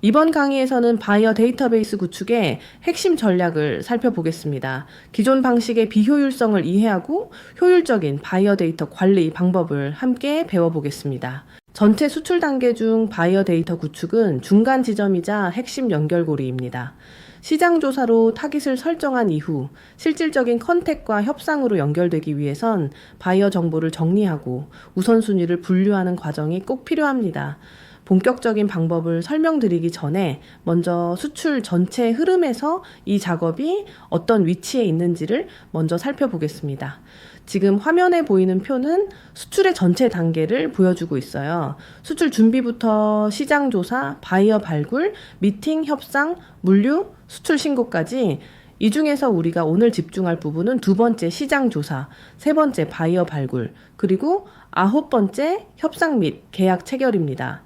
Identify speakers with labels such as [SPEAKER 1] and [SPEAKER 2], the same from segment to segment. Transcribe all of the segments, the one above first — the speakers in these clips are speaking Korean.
[SPEAKER 1] 이번 강의에서는 바이어 데이터베이스 구축의 핵심 전략을 살펴보겠습니다. 기존 방식의 비효율성을 이해하고 효율적인 바이어 데이터 관리 방법을 함께 배워보겠습니다. 전체 수출 단계 중 바이어 데이터 구축은 중간 지점이자 핵심 연결고리입니다. 시장 조사로 타깃을 설정한 이후 실질적인 컨택과 협상으로 연결되기 위해선 바이어 정보를 정리하고 우선순위를 분류하는 과정이 꼭 필요합니다. 본격적인 방법을 설명드리기 전에 먼저 수출 전체 흐름에서 이 작업이 어떤 위치에 있는지를 먼저 살펴보겠습니다. 지금 화면에 보이는 표는 수출의 전체 단계를 보여주고 있어요. 수출 준비부터 시장 조사, 바이어 발굴, 미팅, 협상, 물류, 수출 신고까지 이 중에서 우리가 오늘 집중할 부분은 두 번째 시장 조사, 세 번째 바이어 발굴, 그리고 9번째 협상 및 계약 체결입니다.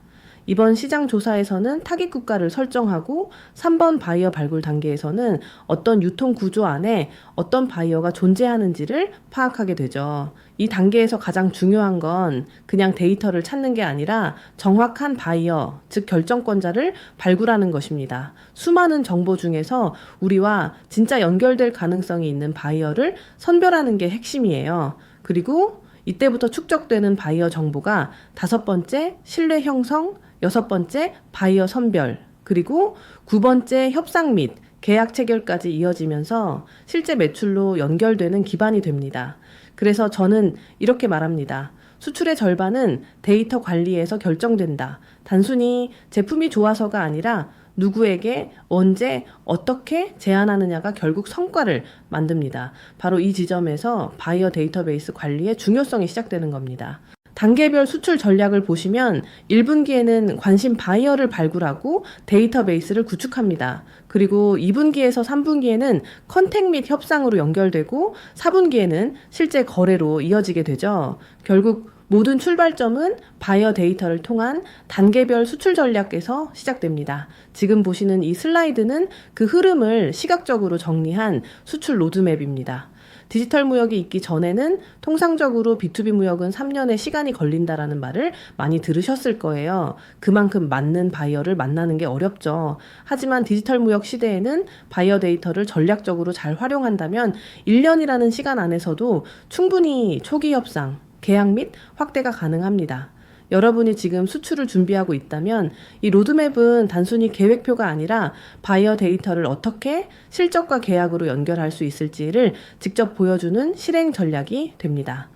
[SPEAKER 1] 이번 시장 조사에서는 타깃 국가를 설정하고 3번 바이어 발굴 단계에서는 어떤 유통 구조 안에 어떤 바이어가 존재하는지를 파악하게 되죠. 이 단계에서 가장 중요한 건 그냥 데이터를 찾는 게 아니라 정확한 바이어, 즉 결정권자를 발굴하는 것입니다. 수많은 정보 중에서 우리와 진짜 연결될 가능성이 있는 바이어를 선별하는 게 핵심이에요. 그리고 이때부터 축적되는 바이어 정보가 5번째 신뢰 형성, 6번째 바이어 선별, 그리고 9번째 협상 및 계약 체결까지 이어지면서 실제 매출로 연결되는 기반이 됩니다. 그래서 저는 이렇게 말합니다. 수출의 절반은 데이터 관리에서 결정된다. 단순히 제품이 좋아서가 아니라 누구에게, 언제, 어떻게 제안하느냐가 결국 성과를 만듭니다. 바로 이 지점에서 바이어 데이터베이스 관리의 중요성이 시작되는 겁니다. 단계별 수출 전략을 보시면 1분기에는 관심 바이어를 발굴하고 데이터베이스를 구축합니다. 그리고 2분기에서 3분기에는 컨택 및 협상으로 연결되고 4분기에는 실제 거래로 이어지게 되죠. 결국 모든 출발점은 바이어 데이터를 통한 단계별 수출 전략에서 시작됩니다. 지금 보시는 이 슬라이드는 그 흐름을 시각적으로 정리한 수출 로드맵입니다. 디지털 무역이 있기 전에는 통상적으로 B2B 무역은 3년의 시간이 걸린다라는 말을 많이 들으셨을 거예요. 그만큼 맞는 바이어를 만나는 게 어렵죠. 하지만 디지털 무역 시대에는 바이어 데이터를 전략적으로 잘 활용한다면 1년이라는 시간 안에서도 충분히 초기 협상, 계약 및 확대가 가능합니다. 여러분이 지금 수출을 준비하고 있다면 이 로드맵은 단순히 계획표가 아니라 바이어 데이터를 어떻게 실적과 계약으로 연결할 수 있을지를 직접 보여주는 실행 전략이 됩니다.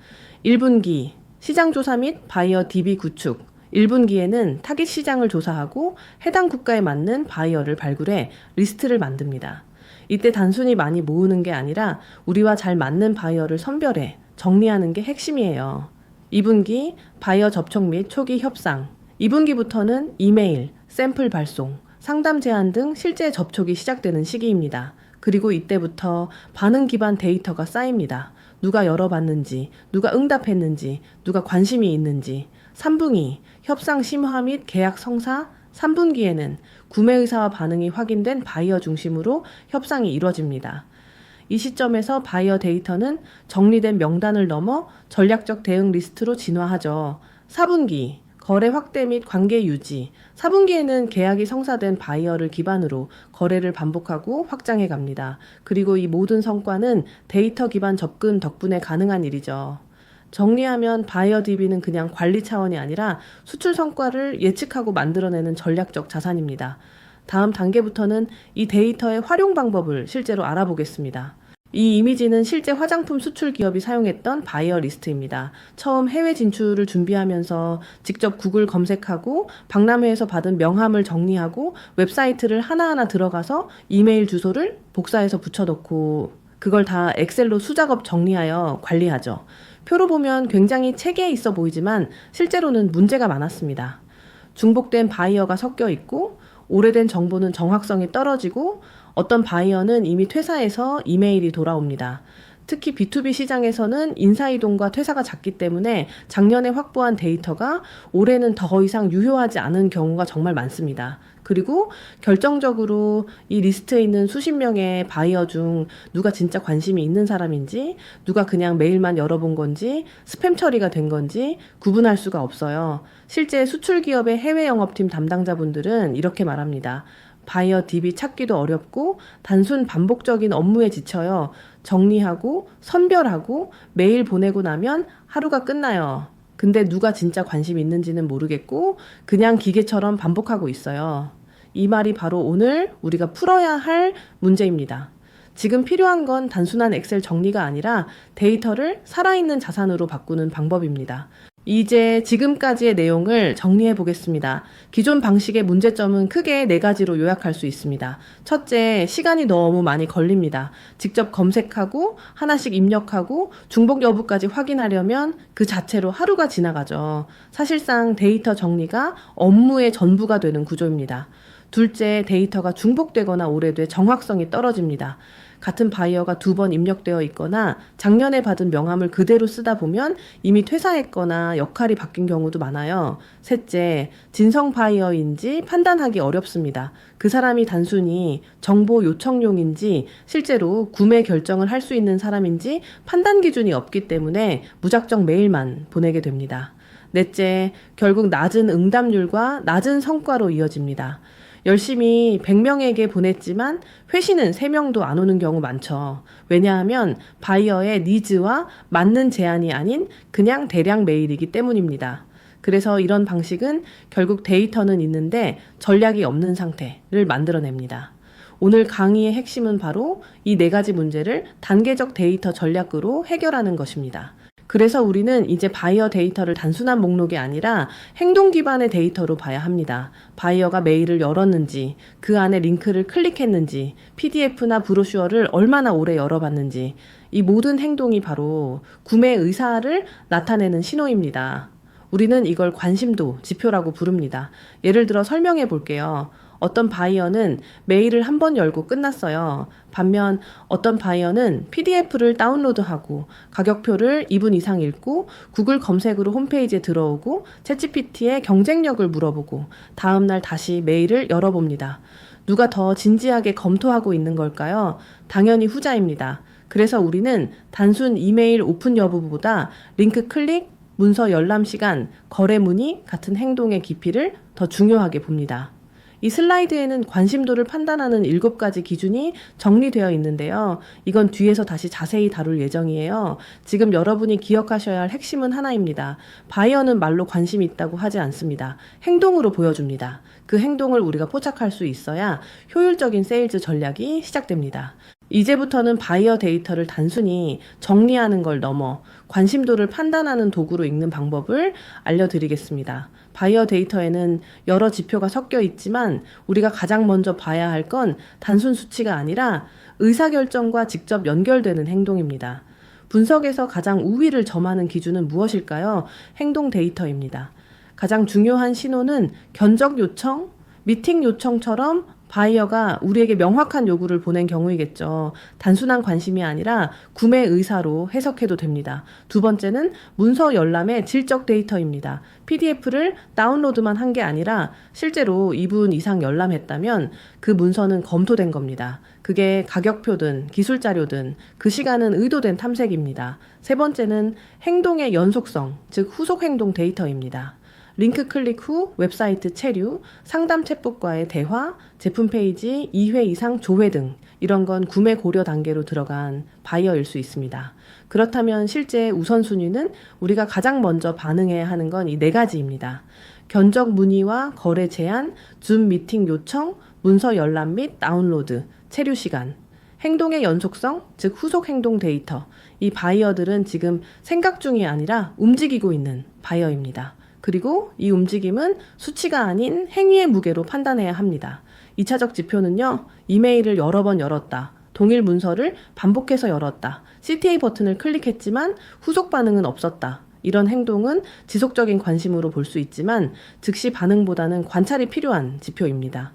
[SPEAKER 1] 1분기 시장 조사 및 바이어 DB 구축, 1분기에는 타깃 시장을 조사하고 해당 국가에 맞는 바이어를 발굴해 리스트를 만듭니다. 이때 단순히 많이 모으는 게 아니라 우리와 잘 맞는 바이어를 선별해 정리하는 게 핵심이에요. 2분기 바이어 접촉 및 초기 협상, 2분기부터는 이메일, 샘플 발송, 상담 제안 등 실제 접촉이 시작되는 시기입니다. 그리고 이때부터 반응 기반 데이터가 쌓입니다. 누가 열어봤는지, 누가 응답했는지, 누가 관심이 있는지. 3분기 협상 심화 및 계약 성사, 3분기에는 구매 의사와 반응이 확인된 바이어 중심으로 협상이 이루어집니다. 이 시점에서 바이어 데이터는 정리된 명단을 넘어 전략적 대응 리스트로 진화하죠. 4분기 거래 확대 및 관계 유지. 4분기에는 계약이 성사된 바이어를 기반으로 거래를 반복하고 확장해 갑니다. 그리고 이 모든 성과는 데이터 기반 접근 덕분에 가능한 일이죠. 정리하면 바이어 DB는 그냥 관리 차원이 아니라 수출 성과를 예측하고 만들어내는 전략적 자산입니다. 다음 단계부터는 이 데이터의 활용 방법을 실제로 알아보겠습니다. 이 이미지는 실제 화장품 수출 기업이 사용했던 바이어 리스트입니다. 처음 해외 진출을 준비하면서 직접 구글 검색하고 박람회에서 받은 명함을 정리하고 웹사이트를 하나하나 들어가서 이메일 주소를 복사해서 붙여넣고 그걸 다 엑셀로 수작업 정리하여 관리하죠. 표로 보면 굉장히 체계 있어 보이지만 실제로는 문제가 많았습니다. 중복된 바이어가 섞여 있고 오래된 정보는 정확성이 떨어지고 어떤 바이어는 이미 퇴사해서 이메일이 돌아옵니다. 특히 B2B 시장에서는 인사이동과 퇴사가 잦기 때문에 작년에 확보한 데이터가 올해는 더 이상 유효하지 않은 경우가 정말 많습니다. 그리고 결정적으로 이 리스트에 있는 수십 명의 바이어 중 누가 진짜 관심이 있는 사람인지, 누가 그냥 메일만 열어본 건지, 스팸 처리가 된 건지 구분할 수가 없어요. 실제 수출 기업의 해외 영업팀 담당자분들은 이렇게 말합니다. 바이어 DB 찾기도 어렵고 단순 반복적인 업무에 지쳐요. 정리하고 선별하고 메일 보내고 나면 하루가 끝나요. 근데 누가 진짜 관심 있는지는 모르겠고 그냥 기계처럼 반복하고 있어요. 이 말이 바로 오늘 우리가 풀어야 할 문제입니다. 지금 필요한 건 단순한 엑셀 정리가 아니라 데이터를 살아있는 자산으로 바꾸는 방법입니다. 이제 지금까지의 내용을 정리해 보겠습니다. 기존 방식의 문제점은 크게 4가지로 요약할 수 있습니다. 첫째, 시간이 너무 많이 걸립니다. 직접 검색하고 하나씩 입력하고 중복 여부까지 확인하려면 그 자체로 하루가 지나가죠. 사실상 데이터 정리가 업무의 전부가 되는 구조입니다. 둘째, 데이터가 중복되거나 오래돼 정확성이 떨어집니다. 같은 바이어가 2번 입력되어 있거나 작년에 받은 명함을 그대로 쓰다 보면 이미 퇴사했거나 역할이 바뀐 경우도 많아요. 셋째, 진성 바이어인지 판단하기 어렵습니다. 그 사람이 단순히 정보 요청용인지 실제로 구매 결정을 할 수 있는 사람인지 판단 기준이 없기 때문에 무작정 메일만 보내게 됩니다. 넷째, 결국 낮은 응답률과 낮은 성과로 이어집니다. 열심히 100명에게 보냈지만 회신은 3명도 안 오는 경우 많죠. 왜냐하면 바이어의 니즈와 맞는 제안이 아닌 그냥 대량 메일이기 때문입니다. 그래서 이런 방식은 결국 데이터는 있는데 전략이 없는 상태를 만들어냅니다. 오늘 강의의 핵심은 바로 이 4가지 문제를 단계적 데이터 전략으로 해결하는 것입니다. 그래서 우리는 이제 바이어 데이터를 단순한 목록이 아니라 행동 기반의 데이터로 봐야 합니다. 바이어가 메일을 열었는지, 그 안에 링크를 클릭했는지, PDF나 브로슈어를 얼마나 오래 열어봤는지, 이 모든 행동이 바로 구매 의사를 나타내는 신호입니다. 우리는 이걸 관심도 지표라고 부릅니다. 예를 들어 설명해 볼게요. 어떤 바이어는 메일을 한 번 열고 끝났어요. 반면 어떤 바이어는 PDF를 다운로드하고 가격표를 2분 이상 읽고 구글 검색으로 홈페이지에 들어오고 챗GPT에 경쟁력을 물어보고 다음날 다시 메일을 열어봅니다. 누가 더 진지하게 검토하고 있는 걸까요? 당연히 후자입니다. 그래서 우리는 단순 이메일 오픈 여부보다 링크 클릭, 문서 열람 시간, 거래 문의 같은 행동의 깊이를 더 중요하게 봅니다. 이 슬라이드에는 관심도를 판단하는 7가지 기준이 정리되어 있는데요. 이건 뒤에서 다시 자세히 다룰 예정이에요. 지금 여러분이 기억하셔야 할 핵심은 하나입니다. 바이어는 말로 관심이 있다고 하지 않습니다. 행동으로 보여줍니다. 그 행동을 우리가 포착할 수 있어야 효율적인 세일즈 전략이 시작됩니다. 이제부터는 바이어 데이터를 단순히 정리하는 걸 넘어 관심도를 판단하는 도구로 읽는 방법을 알려드리겠습니다. 바이어 데이터에는 여러 지표가 섞여 있지만 우리가 가장 먼저 봐야 할 건 단순 수치가 아니라 의사결정과 직접 연결되는 행동입니다. 분석에서 가장 우위를 점하는 기준은 무엇일까요? 행동 데이터입니다. 가장 중요한 신호는 견적 요청, 미팅 요청처럼 바이어가 우리에게 명확한 요구를 보낸 경우이겠죠. 단순한 관심이 아니라 구매 의사로 해석해도 됩니다. 두 번째는 문서 열람의 질적 데이터입니다. PDF를 다운로드만 한 게 아니라 실제로 2분 이상 열람했다면 그 문서는 검토된 겁니다. 그게 가격표든 기술자료든 그 시간은 의도된 탐색입니다. 세 번째는 행동의 연속성, 즉 후속 행동 데이터입니다. 링크 클릭 후 웹사이트 체류, 상담 챗봇과의 대화, 제품 페이지 2회 이상 조회 등 이런 건 구매 고려 단계로 들어간 바이어일 수 있습니다. 그렇다면 실제 우선순위는 우리가 가장 먼저 반응해야 하는 건 이 4가지입니다. 견적 문의와 거래 제한, 줌 미팅 요청, 문서 열람 및 다운로드, 체류 시간. 행동의 연속성, 즉 후속 행동 데이터. 이 바이어들은 지금 생각 중이 아니라 움직이고 있는 바이어입니다. 그리고 이 움직임은 수치가 아닌 행위의 무게로 판단해야 합니다. 2차적 지표는요, 이메일을 여러 번 열었다. 동일 문서를 반복해서 열었다. CTA 버튼을 클릭했지만 후속 반응은 없었다. 이런 행동은 지속적인 관심으로 볼 수 있지만 즉시 반응보다는 관찰이 필요한 지표입니다.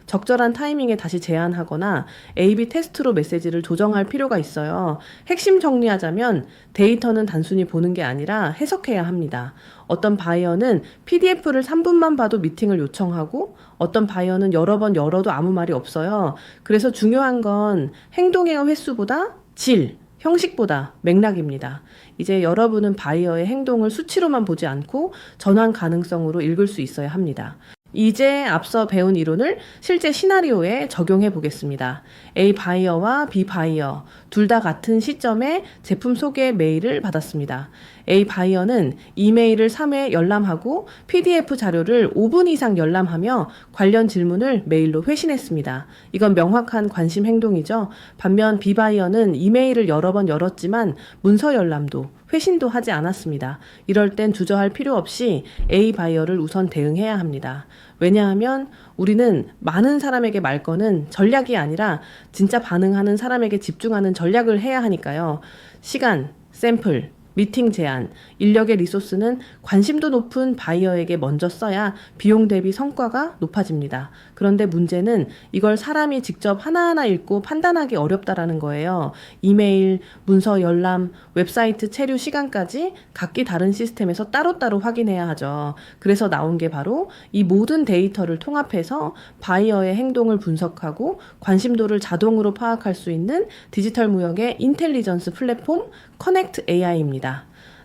[SPEAKER 1] 적절한 타이밍에 다시 제안하거나 A/B 테스트로 메시지를 조정할 필요가 있어요. 핵심 정리하자면 데이터는 단순히 보는 게 아니라 해석해야 합니다. 어떤 바이어는 PDF를 3분만 봐도 미팅을 요청하고 어떤 바이어는 여러 번 열어도 아무 말이 없어요. 그래서 중요한 건 행동의 횟수보다 질, 형식보다 맥락입니다. 이제 여러분은 바이어의 행동을 수치로만 보지 않고 전환 가능성으로 읽을 수 있어야 합니다. 이제 앞서 배운 이론을 실제 시나리오에 적용해 보겠습니다. A 바이어와 B 바이어 둘 다 같은 시점에 제품 소개 메일을 받았습니다. A 바이어는 이메일을 3회 열람하고 PDF 자료를 5분 이상 열람하며 관련 질문을 메일로 회신했습니다. 이건 명확한 관심 행동이죠. 반면 B 바이어는 이메일을 여러 번 열었지만 문서 열람도 회신도 하지 않았습니다. 이럴 땐 주저할 필요 없이 A 바이어를 우선 대응해야 합니다. 왜냐하면 우리는 많은 사람에게 말 거는 전략이 아니라 진짜 반응하는 사람에게 집중하는 전략을 해야 하니까요. 시간, 샘플, 미팅 제한, 인력의 리소스는 관심도 높은 바이어에게 먼저 써야 비용 대비 성과가 높아집니다. 그런데 문제는 이걸 사람이 직접 하나하나 읽고 판단하기 어렵다라는 거예요. 이메일, 문서 열람, 웹사이트 체류 시간까지 각기 다른 시스템에서 따로따로 확인해야 하죠. 그래서 나온 게 바로 이 모든 데이터를 통합해서 바이어의 행동을 분석하고 관심도를 자동으로 파악할 수 있는 디지털 무역의 인텔리전스 플랫폼 커넥트 AI입니다.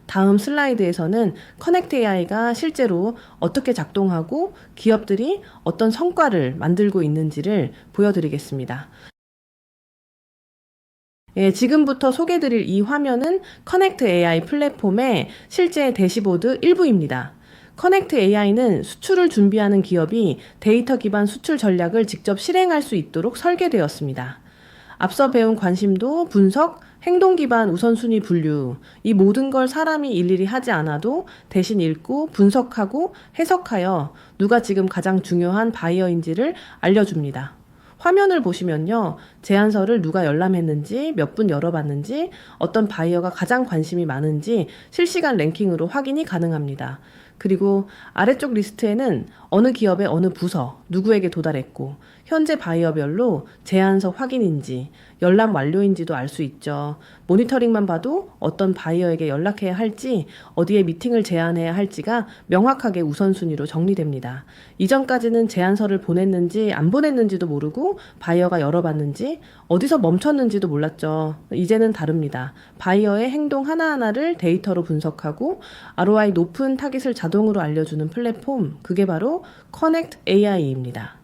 [SPEAKER 1] 다음 슬라이드에서는 커넥트 AI가 실제로 어떻게 작동하고 기업들이 어떤 성과를 만들고 있는지를 보여드리겠습니다. 지금부터 소개드릴 이 화면은 커넥트 AI 플랫폼의 실제 대시보드 일부입니다. 커넥트 AI는 수출을 준비하는 기업이 데이터 기반 수출 전략을 직접 실행할 수 있도록 설계되었습니다. 앞서 배운 관심도, 분석, 행동 기반 우선순위 분류, 이 모든 걸 사람이 일일이 하지 않아도 대신 읽고 분석하고 해석하여 누가 지금 가장 중요한 바이어인지를 알려줍니다. 화면을 보시면요. 제안서를 누가 열람했는지, 몇 분 열어봤는지, 어떤 바이어가 가장 관심이 많은지 실시간 랭킹으로 확인이 가능합니다. 그리고 아래쪽 리스트에는 어느 기업의 어느 부서, 누구에게 도달했고, 현재 바이어별로 제안서 확인인지, 열람 완료인지도 알 수 있죠. 모니터링만 봐도 어떤 바이어에게 연락해야 할지, 어디에 미팅을 제안해야 할지가 명확하게 우선순위로 정리됩니다. 이전까지는 제안서를 보냈는지 안 보냈는지도 모르고 바이어가 열어봤는지 어디서 멈췄는지도 몰랐죠. 이제는 다릅니다. 바이어의 행동 하나하나를 데이터로 분석하고 ROI 높은 타깃을 자동으로 알려주는 플랫폼, 그게 바로 커넥트 AI입니다.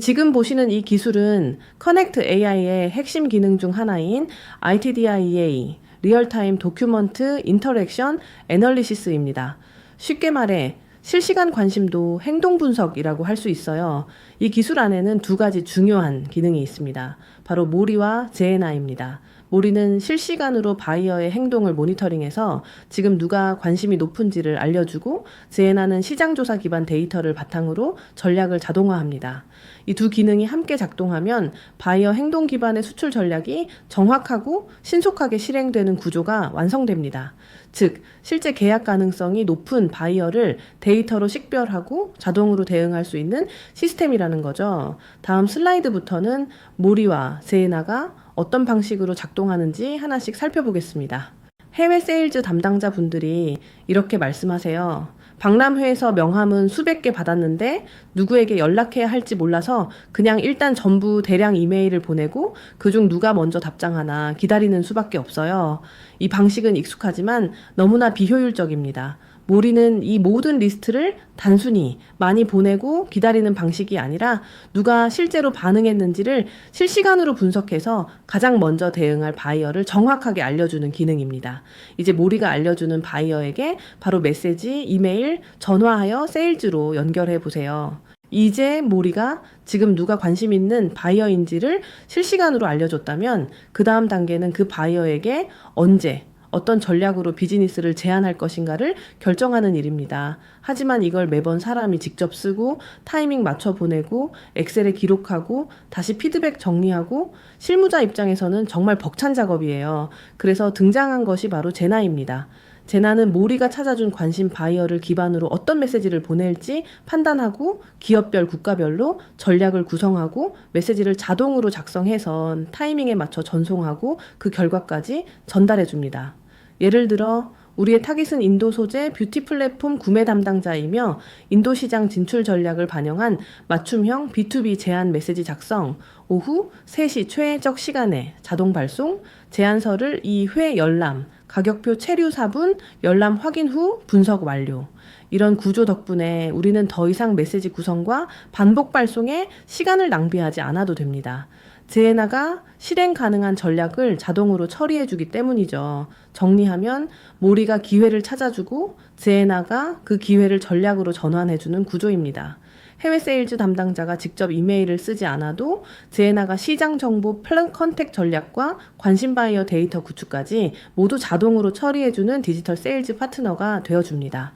[SPEAKER 1] 지금 보시는 이 기술은 커넥트 AI의 핵심 기능 중 하나인 ITDIA, 리얼타임 도큐먼트 인터랙션 애널리시스입니다. 쉽게 말해 실시간 관심도 행동 분석이라고 할 수 있어요. 이 기술 안에는 두 가지 중요한 기능이 있습니다. 바로 모리와 제에나입니다. 모리는 실시간으로 바이어의 행동을 모니터링해서 지금 누가 관심이 높은지를 알려주고, 제에나는 시장조사 기반 데이터를 바탕으로 전략을 자동화합니다. 이 두 기능이 함께 작동하면 바이어 행동 기반의 수출 전략이 정확하고 신속하게 실행되는 구조가 완성됩니다. 즉, 실제 계약 가능성이 높은 바이어를 데이터로 식별하고 자동으로 대응할 수 있는 시스템이라는 거죠. 다음 슬라이드부터는 모리와 제에나가 어떤 방식으로 작동하는지 하나씩 살펴보겠습니다. 해외 세일즈 담당자 분들이 이렇게 말씀하세요. 박람회에서 명함은 수백 개 받았는데 누구에게 연락해야 할지 몰라서 그냥 일단 전부 대량 이메일을 보내고 그중 누가 먼저 답장하나 기다리는 수밖에 없어요. 이 방식은 익숙하지만 너무나 비효율적입니다. 모리는 이 모든 리스트를 단순히 많이 보내고 기다리는 방식이 아니라 누가 실제로 반응했는지를 실시간으로 분석해서 가장 먼저 대응할 바이어를 정확하게 알려주는 기능입니다. 이제 모리가 알려주는 바이어에게 바로 메시지, 이메일, 전화하여 세일즈로 연결해 보세요. 이제 모리가 지금 누가 관심 있는 바이어인지를 실시간으로 알려줬다면 그 다음 단계는 그 바이어에게 언제, 어떤 전략으로 비즈니스를 제안할 것인가를 결정하는 일입니다. 하지만 이걸 매번 사람이 직접 쓰고 타이밍 맞춰 보내고 엑셀에 기록하고 다시 피드백 정리하고 실무자 입장에서는 정말 벅찬 작업이에요. 그래서 등장한 것이 바로 제나입니다. 제나는 모리가 찾아준 관심 바이어를 기반으로 어떤 메시지를 보낼지 판단하고 기업별, 국가별로 전략을 구성하고 메시지를 자동으로 작성해서 타이밍에 맞춰 전송하고 그 결과까지 전달해 줍니다. 예를 들어 우리의 타깃은 인도 소재 뷰티 플랫폼 구매 담당자이며 인도 시장 진출 전략을 반영한 맞춤형 B2B 제안 메시지 작성, 오후 3시 최적 시간에 자동 발송, 제안서를 2회 열람, 가격표 체류 4분, 열람 확인 후 분석 완료. 이런 구조 덕분에 우리는 더 이상 메시지 구성과 반복 발송에 시간을 낭비하지 않아도 됩니다. 제에나가 실행 가능한 전략을 자동으로 처리해주기 때문이죠. 정리하면 모리가 기회를 찾아주고 제에나가 그 기회를 전략으로 전환해주는 구조입니다. 해외 세일즈 담당자가 직접 이메일을 쓰지 않아도 제에나가 시장 정보 컨택 전략과 관심 바이어 데이터 구축까지 모두 자동으로 처리해주는 디지털 세일즈 파트너가 되어줍니다.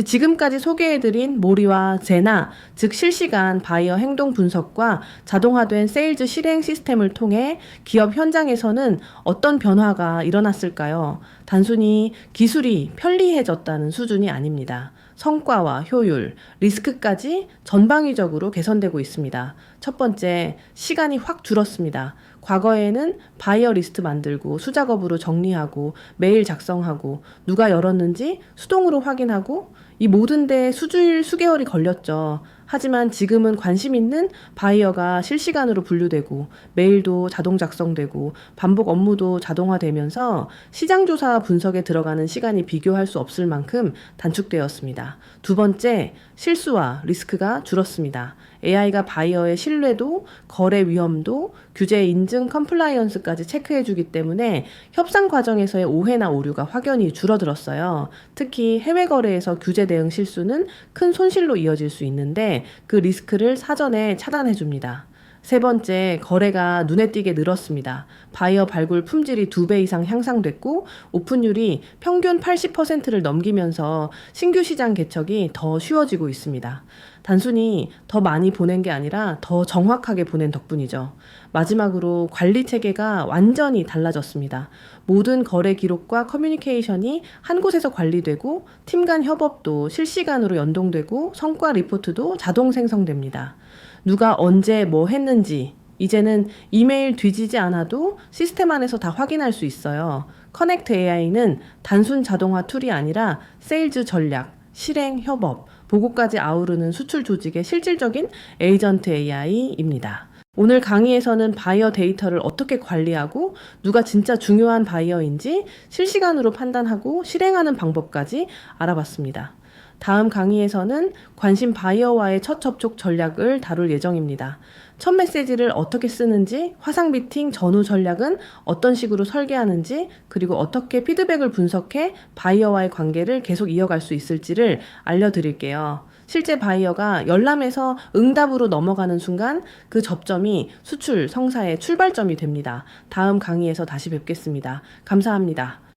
[SPEAKER 1] 지금까지 소개해드린 모리와 제나, 즉 실시간 바이어 행동 분석과 자동화된 세일즈 실행 시스템을 통해 기업 현장에서는 어떤 변화가 일어났을까요? 단순히 기술이 편리해졌다는 수준이 아닙니다. 성과와 효율, 리스크까지 전방위적으로 개선되고 있습니다. 첫 번째, 시간이 확 줄었습니다. 과거에는 바이어 리스트 만들고 수작업으로 정리하고 메일 작성하고 누가 열었는지 수동으로 확인하고 이 모든 데 수주일 수개월이 걸렸죠. 하지만 지금은 관심 있는 바이어가 실시간으로 분류되고 메일도 자동 작성되고 반복 업무도 자동화되면서 시장조사 분석에 들어가는 시간이 비교할 수 없을 만큼 단축되었습니다. 두 번째, 실수와 리스크가 줄었습니다. AI가 바이어의 신뢰도, 거래 위험도, 규제 인증 컴플라이언스까지 체크해주기 때문에 협상 과정에서의 오해나 오류가 확연히 줄어들었어요. 특히 해외 거래에서 규제 대응 실수는 큰 손실로 이어질 수 있는데 그 리스크를 사전에 차단해줍니다. 세 번째, 거래가 눈에 띄게 늘었습니다. 바이어 발굴 품질이 2배 이상 향상됐고 오픈율이 평균 80%를 넘기면서 신규 시장 개척이 더 쉬워지고 있습니다. 단순히 더 많이 보낸 게 아니라 더 정확하게 보낸 덕분이죠. 마지막으로 관리 체계가 완전히 달라졌습니다. 모든 거래 기록과 커뮤니케이션이 한 곳에서 관리되고 팀 간 협업도 실시간으로 연동되고 성과 리포트도 자동 생성됩니다. 누가 언제 뭐 했는지 이제는 이메일 뒤지지 않아도 시스템 안에서 다 확인할 수 있어요. 커넥트 AI는 단순 자동화 툴이 아니라 세일즈 전략, 실행, 협업, 보고까지 아우르는 수출 조직의 실질적인 에이전트 AI입니다. 오늘 강의에서는 바이어 데이터를 어떻게 관리하고 누가 진짜 중요한 바이어인지 실시간으로 판단하고 실행하는 방법까지 알아봤습니다. 다음 강의에서는 관심 바이어와의 첫 접촉 전략을 다룰 예정입니다. 첫 메시지를 어떻게 쓰는지, 화상 미팅 전후 전략은 어떤 식으로 설계하는지, 그리고 어떻게 피드백을 분석해 바이어와의 관계를 계속 이어갈 수 있을지를 알려드릴게요. 실제 바이어가 열람에서 응답으로 넘어가는 순간 그 접점이 수출, 성사의 출발점이 됩니다. 다음 강의에서 다시 뵙겠습니다. 감사합니다.